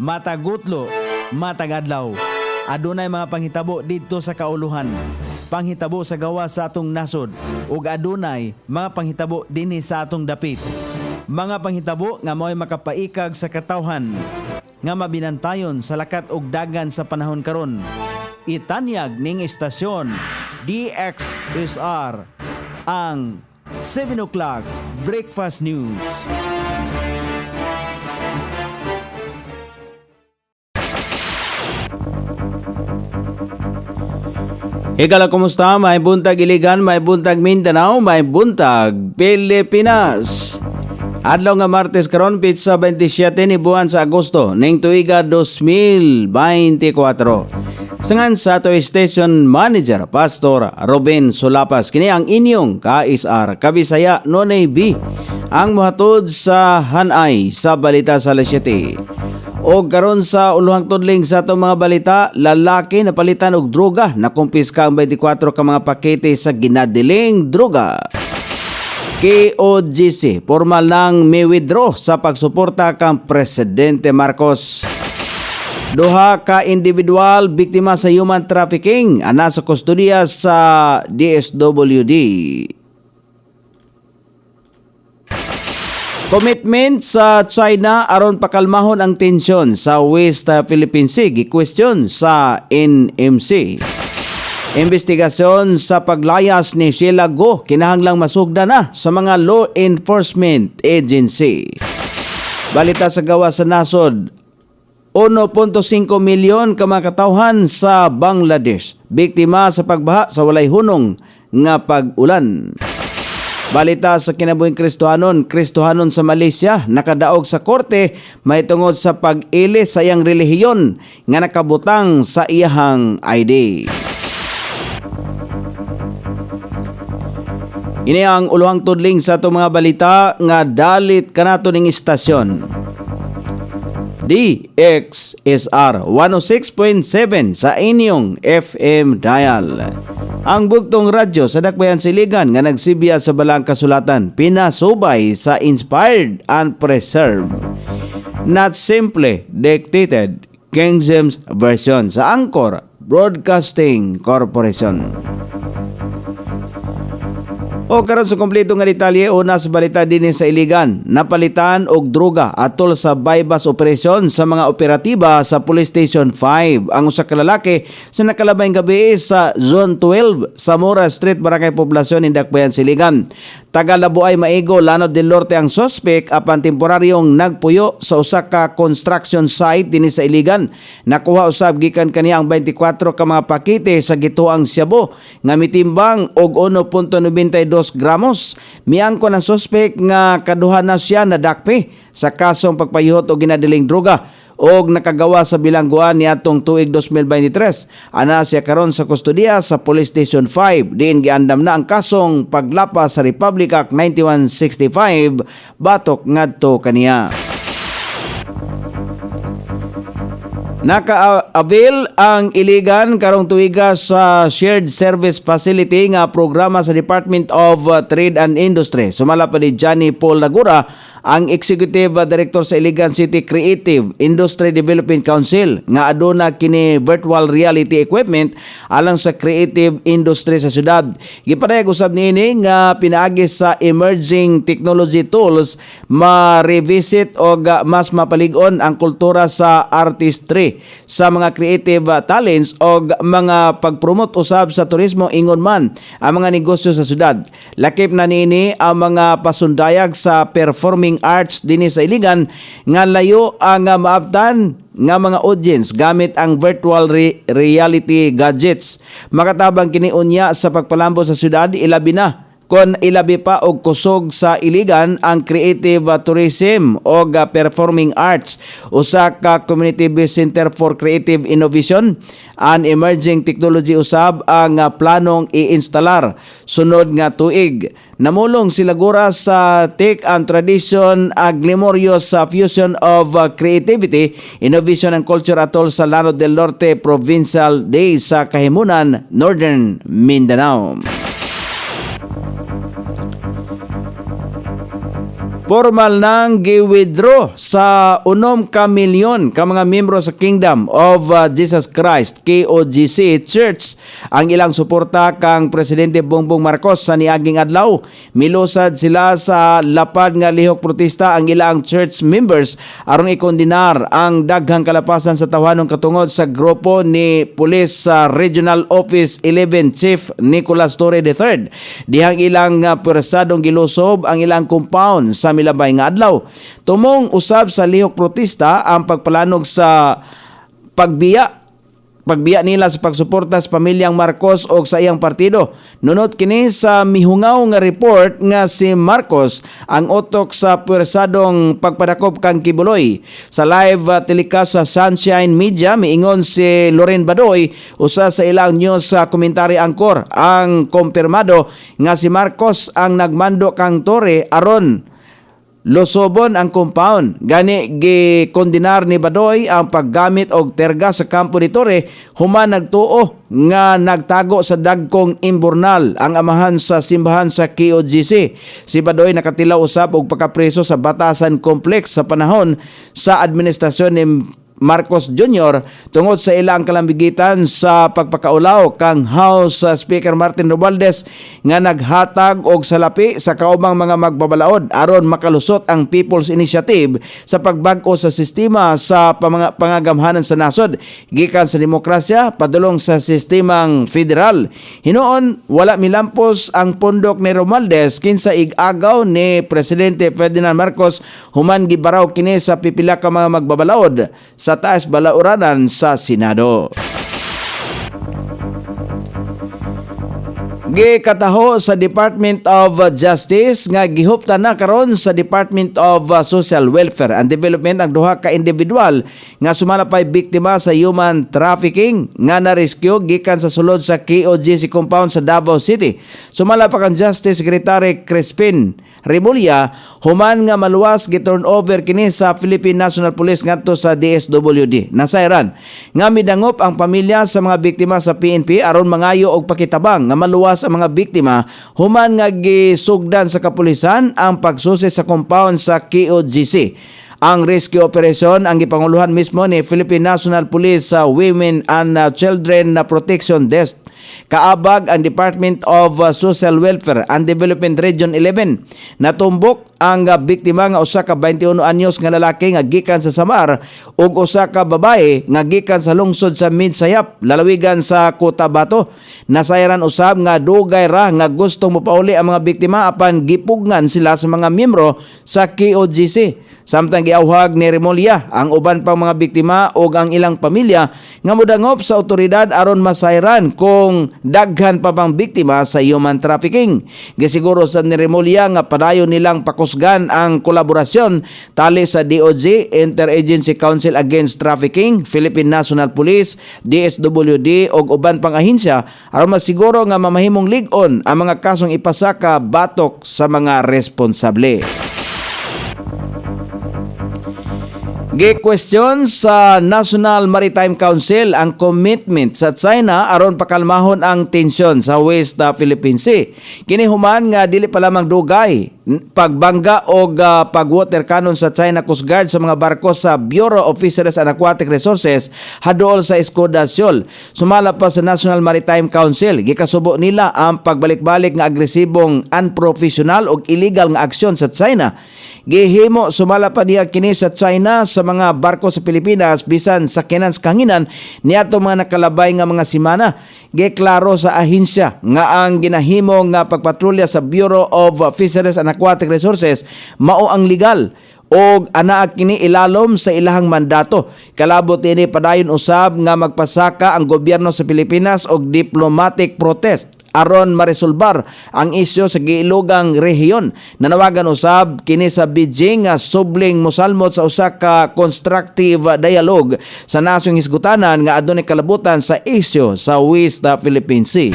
matagutlo, matagadlaw. Adunay mga panghitabo dito sa kauluhan. Panghitabo sa gawa sa atong nasod ug adunay mga panghitabo dinhi sa atong dapit. Mga panghitabo nga mo'y makapaikag sa katawhan nga mabinantayon sa lakat ug dagan sa panahon karon. Itanyag ning istasyon DXSR ang 7 o'clock Breakfast News. Higala, kumusta? May buntag Iligan, may buntag Mindanao, may buntag Pilipinas. Adlaw nga Martes karon pitsa 27 ni buwan sa Agosto ning tuiga 2024. Sangan sa ato station manager Pastor Ruben Sulapas kini ang inyong KSR Kabisaya Nonay B ang mohatod sa hanay sa balita sa alas 7. O karon sa uluhang tudling sa atong mga balita, lalaki na palitan og droga na kumpiska ang 24 ka mga pakete sa ginadiling droga. KOGC formal nang may withdraw sa pagsuporta kang Presidente Marcos. Duha ka individual biktima sa human trafficking ana sa kustodiya sa DSWD. Commitment sa China aron pakalmahon ang tensyon sa West Philippine Sea gi-question sa NMC. Investigasyon sa paglayas ni Sheila Go kinahanglang masugda na sa mga law enforcement agency. Balita sa gawa sa nasod, 1.5 milyon ka mga katawhan sa Bangladesh biktima sa pagbaha sa walay hunong nga pag-ulan. Balita sa kinabuhing Kristohanon sa Malaysia nakadaog sa korte may tungod sa pag-ili sa iyang relihiyon nga nakabutang sa iyahang ID. Ini ang uluhang tudling sa itong mga balita nga dalit kanato ning istasyon. DXSR 106.7 sa inyong FM dial. Ang bugtong radyo sa Dakbayan Siligan nga nagsibiya sa balang kasulatan, pinasubay sa inspired and preserved, not simply dictated King James Version sa Anchor Broadcasting Corporation. O karon sa kompleto nga detalye, una sa balita din sa Iligan, napalitan og droga atol sa bypass operasyon sa mga operatiba sa Police Station 5. Ang usa ka lalaki sa nakalabayng gabi sa Zone 12 sa Mora Street, Barangay Poblasyon, Dakbayan, Siligan. Taga Labuay Maigo, Lanod del Norte ang suspect apan temporaryong nagpuyo sa usa ka construction site dinhi sa Iligan. Nakuha usab gikan kaniya ang 24 ka mga pakete sa gituang Cebu nga mitimbang og 1.92 gramos. Miangko ng suspect nga kaduha na siya na dakpi sa kasong pagpayuhot og ginadiling droga og nakagawa sa bilangguan niadtong tuig 2023. Ana siya karon sa kustodiya sa Police Station 5. Diin giandam na ang kasong paglapas sa Republic Act 9165 batok ngadto kaniya. Naka-avail ang Iligan karong tuiga sa Shared Service Facility nga programa sa Department of Trade and Industry. Sumala pa ni Johnny Paul Lagura, ang Executive Director sa Iligan City Creative Industry Development Council nga aduna kini virtual reality equipment alang sa creative industry sa syudad. Gipadayag usab niini nga pinaagi sa emerging technology tools ma-revisit o mas mapalig-on ang kultura sa artistry sa mga creative talents o mga pagpromote usab sa turismo ingon man ang mga negosyo sa syudad. Lakip na niini ang mga pasundayag sa performing arts dinhi sa Iligan nga layo ang maabtan nga mga audience gamit ang virtual reality gadgets. Makatabang kini unya sa pagpalambo sa syudad, ilabi na kon ilabi pa og kusog sa Iligan ang creative tourism o performing arts. Usa ka community-based center for creative innovation and emerging technology usab ang planong i-instalar sunod nga tuig. Namulong sila gura sa Tech and Tradition, a glamorous fusion of creativity, innovation and culture atol sa Lanod del Norte Provincial Day sa Kahimunan, Northern Mindanao. formal nang gi-withdraw sa 6 ka milyon ka mga miyembro sa Kingdom of Jesus Christ KOGC Church ang ilang suporta kang Presidente Bongbong Marcos sa niaging adlaw. Milusad sila sa lapad nga lihok protesta ang ilang church members aron ikondinar ang daghang kalapasan sa tawhanong katungod sa grupo ni Police Regional Office 11 Chief Nicolas Torre III. Dihang ilang pwersadong gilusob ang ilang compound sa milabay nga adlaw. Tumong usab sa lihok protesta ang pagpalanog sa pagbiya nila sa pagsuporta sa pamilyang Marcos o sa iyang partido. Nunot kini sa mihungaw nga report nga si Marcos ang utok sa pwersadong pagpadakop kang Kibuloy. Sa live telecast sa Sunshine Media, miingon si Loren Badoy, usa sa ilang news commentary anchor, ang kumpirmado nga si Marcos ang nagmando kang Torre aron losobon ang compound. Gani gikondinar ni Badoy ang paggamit og terga sa kampo ni Torre human nagtuo nga nagtago sa dagkong imburnal ang amahan sa simbahan sa KOGC. Si Badoy nakatilaw usab og pagkapreso sa Batasan Complex sa panahon sa administrasyon ni Marcos Jr. tungod sa ilang kalambigitan sa pagpakaulaw kang House Speaker Martin Romualdez nga naghatag og salapi sa kaubang mga magbabalaod aron makalusot ang People's Initiative sa pagbag-o sa sistema sa pangagamhanan sa nasod gikan sa demokrasya padulong sa sistemang federal. Hinuon wala milampos ang pundok ni Romualdez kinsa ig-agaw ni Presidente Ferdinand Marcos human gibaraw kini sa pipila ka mga magbabalaod sa taas balauranan sa Senado. Gikataho sa Department of Justice nga gihuptan na karon sa Department of Social Welfare and Development ang duha ka individual nga sumalapay biktima sa human trafficking nga na-rescue gikan sa sulod sa KOGC compound sa Davao City. Sumalapay ang Justice Secretary Crispin Remulla human nga maluwas gi-turn over kini sa Philippine National Police ngadto sa DSWD. Nasayran nga midangop ang pamilya sa mga biktima sa PNP aron mangayo og pakitabang nga maluwas ang mga biktima human nga gisugdan sa kapulisan ang pagsusi sa compound sa KOGC. Ang rescue operation ang gipanguluhan mismo ni Philippine National Police sa Women and Children Protection Desk. Kaabag ang Department of Social Welfare and Development Region 11. Natumbok ang biktima nga usa ka 21 anyos nga lalaki nga gikan sa Samar ug usa ka babae nga gikan sa lungsod sa Midsayap, lalawigan sa Cotabato. Nasayran usab nga dugay ra nga gustong mopauli ang mga biktima apan gipugnan sila sa mga miyembro sa KOGC. Samtang giawhag ni Remulla ang uban pang mga biktima o ang ilang pamilya nga modangop sa otoridad aron masayran kung daghan pa bang biktima sa human trafficking. Gisiguro sa ni Remulla nga padayon nilang pakusgan ang kolaborasyon tali sa DOJ, Interagency Council Against Trafficking, Philippine National Police, DSWD ug uban pang ahensya aron masiguro nga mamahimong lig-on ang mga kasong ipasaka batok sa mga responsable. Gi-question sa National Maritime Council ang commitment sa China aron pakalmahon ang tensyon sa West Philippine Sea. Kini human nga dili pa lamang dugay pagbangga og pagwater cannon sa China Coast Guard sa mga barko sa Bureau of Fisheries and Aquatic Resources hadol sa Escoda Shoal. Sumala pa sa National Maritime Council, gikasubo nila ang pagbalik-balik nga agresibong unprofessional ug illegal nga aksyon sa China. Gihimo sumala pa niya kini sa China sa mga barko sa Pilipinas bisan sa kanginan niadto mga nakalabay nga mga semana. Giklaro sa ahensya nga ang ginahimo nga pagpatrolya sa Bureau of Fisheries and Aquatic Resources mao ang legal og anaa kini ilalom sa ilahang mandato. Kalabot ini padayon usab nga magpasaka ang gobyerno sa Pilipinas og diplomatic protest aron maresolbar ang isyu sa giilugang rehiyon. Nanawagan usab kini sa Beijing nga subling mosalmot sa usa ka constructive dialogue sa nasyong hisgutanan nga adunay kalabutan sa isyu sa West Philippine Sea.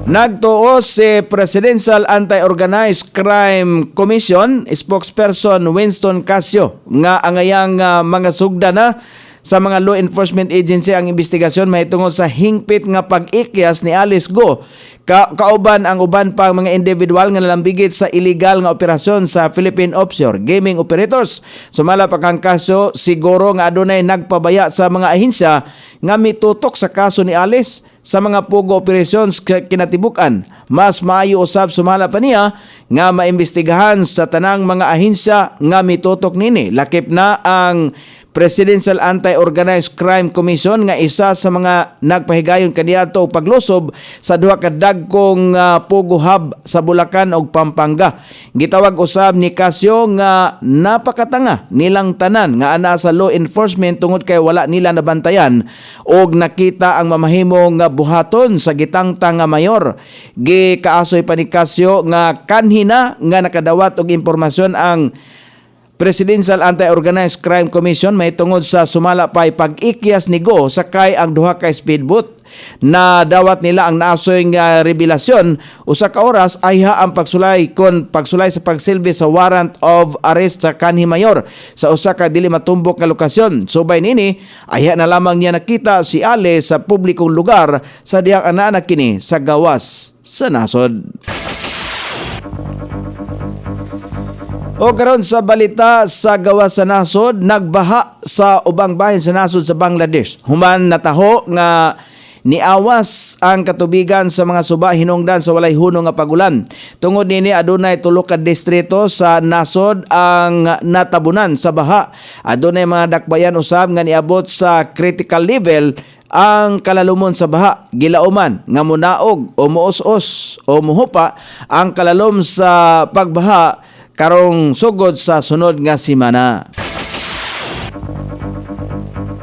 Nagtuo si Presidential Anti-Organized Crime Commission spokesperson Winston Casio nga angayang mga sugda na sa mga law enforcement agency ang investigasyon mahitungod sa hingpit nga pag-ikyas ni Alice Go kauban ang uban pang mga individual nga nalambigit sa illegal nga operasyon sa Philippine Offshore Gaming Operators. Sumala pa kang kaso, siguro nga adunay nagpabaya sa mga ahensya nga mitutok sa kaso ni Alice sa mga pugo operations kinatibukan. Mas maayo usab sumala pa niya nga maimbestigahan sa tanang mga ahensya nga mitutok nini. Lakip na ang Presidential Anti-Organized Crime Commission nga isa sa mga nagpahigayon kaniadto og paglusob sa duha ka dagkong pugo hub sa Bulacan ug Pampanga. Gitawag usab ni Casio nga napakatanga nilang tanan nga ana sa law enforcement tungod kay wala nila nabantayan og nakita ang mamahimong buhaton sa gitangtang nga mayor. Gikaasoy pa ni Casio nga kanhina nga nakadawat og impormasyon ang Presidential Anti-Organized Crime Commission may tungod sa sumala pay pag-ikyas ni Go sakay ang duha ka speedboat na dawat nila ang naasoy nga revelasyon usa ka oras ayha ang pagsulay sa pagsilbi sa warrant of arrest sa kanhi mayor sa usa ka dili matumbok nga lokasyon. Subay nini ayha na lamang niya nakita si Ale sa publikong lugar sa diyang ana kini sa gawas sa nasod. O karon sa balita sa gawas sa nasod, nagbaha sa ubang bahin sa nasod sa Bangladesh. Human nataho nga niawas ang katubigan sa mga suba hinungdan sa walay hunong nga pagulan. Tungod nini adunay tulo ka distrito sa nasod ang natabunan sa baha. Adunay mga dakbayan usab nga niabot sa critical level ang kalalumon sa baha. Gilauman nga munaog o muos-os o muhupa ang kalalom sa pagbaha karong sugod sa sunod nga semana.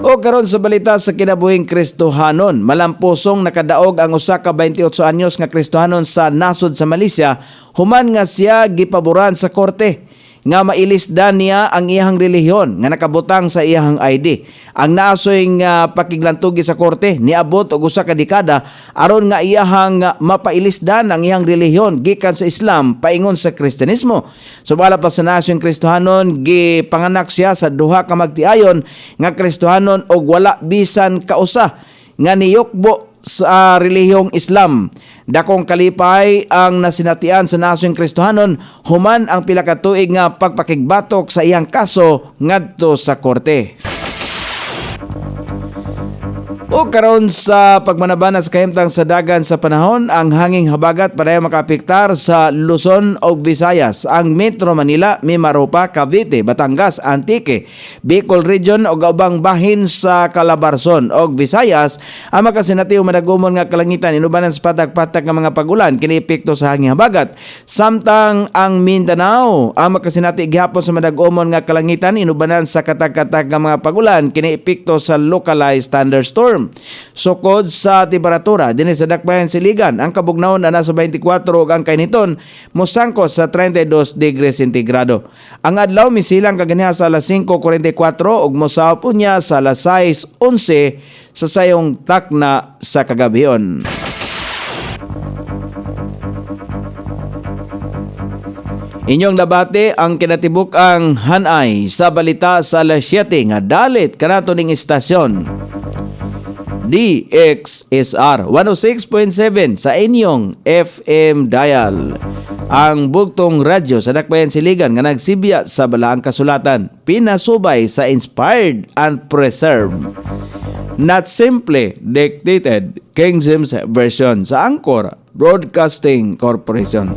O karon sa balita sa kinabuhing Kristohanon, malampusong nakadaog ang usa ka 28 anyos nga Kristohanon sa nasod sa Malaysia human nga siya gipaboran sa korte nga mailisdan niya ang iyang relihiyon nga nakabutang sa iyang ID. Ang naasoy nga pakiglantugi sa korte niabot og usa ka dekada aron nga iyang mapailisdan ang iyang relihiyon gikan sa Islam paingon sa Kristyanismo. Sumala pa sa nasyong Kristohanon, gipanganak siya sa duha ka magtiayon nga Kristohanon og wala bisan kausa nga niyukbo sa relihiyong Islam. Dakong kalipay ang nasinatian sa nasyong Kristohanon human ang pila ka tuig nga pagpakigbatok sa iyang kaso ngadto sa korte. O karon sa pagmanabana sa kahimtang sa dagan sa panahon, ang hanging habagat padayon makaapektar sa Luzon o Visayas, ang Metro Manila, Mimaropa, Cavite, Batangas, Antique, Bicol Region o ubang bahin sa Calabarzon o Visayas ang makasinati o madagumon nga kalangitan inubanan sa patag-patag nga mga pagulan kini epekto sa hanging habagat. Samtang ang Mindanao ang makasinati gihapon sa madagumon nga kalangitan inubanan sa katag-katag nga mga pagulan kini epekto sa localized thunderstorm. Sukod sa temperatura dinhi sa dakbayan Siligan, ang kabugnawon ana sa 24 ug ang kainiton mosangkot sa 32 degrees sentigrado. Ang adlaw misilang kaganiha sa alas 5:44 ug mosahop unya sa alas 6:11 sa sayong takna sa kagabion. Inyong nabate ang kinatibuk ang hanay sa balita sa alas 7 nga dalit kanato ning istasyon. DXSR 106.7 sa inyong FM dial. Ang bugtong radyo sa dakbayan Siligan nga nagsibya sa balaang kasulatan, pinasubay sa inspired and preserved, not simply dictated King James Version sa Anchor Broadcasting Corporation.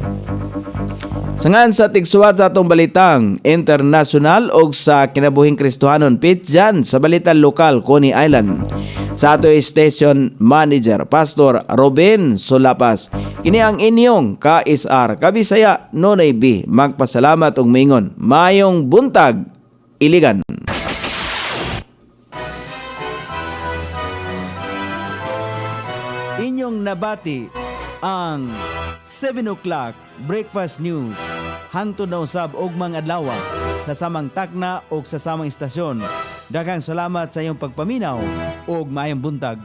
Sangan sa tigsuwat sa atong balitang international o sa kinabuhing Kristohanon, pitjan sa balitang lokal, Coney Island. Sa ato station manager, Pastor Robin Solapas. Kini ang inyong KSR, Kabisaya, Nonoy B. Magpasalamat og mingon. Mayong buntag, Iligan. Inyong nabati ang 7 o'clock Breakfast News hangtod na usab og mga adlaw sa samang takna o sa samang istasyon. Daghang salamat sa iyong pagpaminaw og maayong buntag.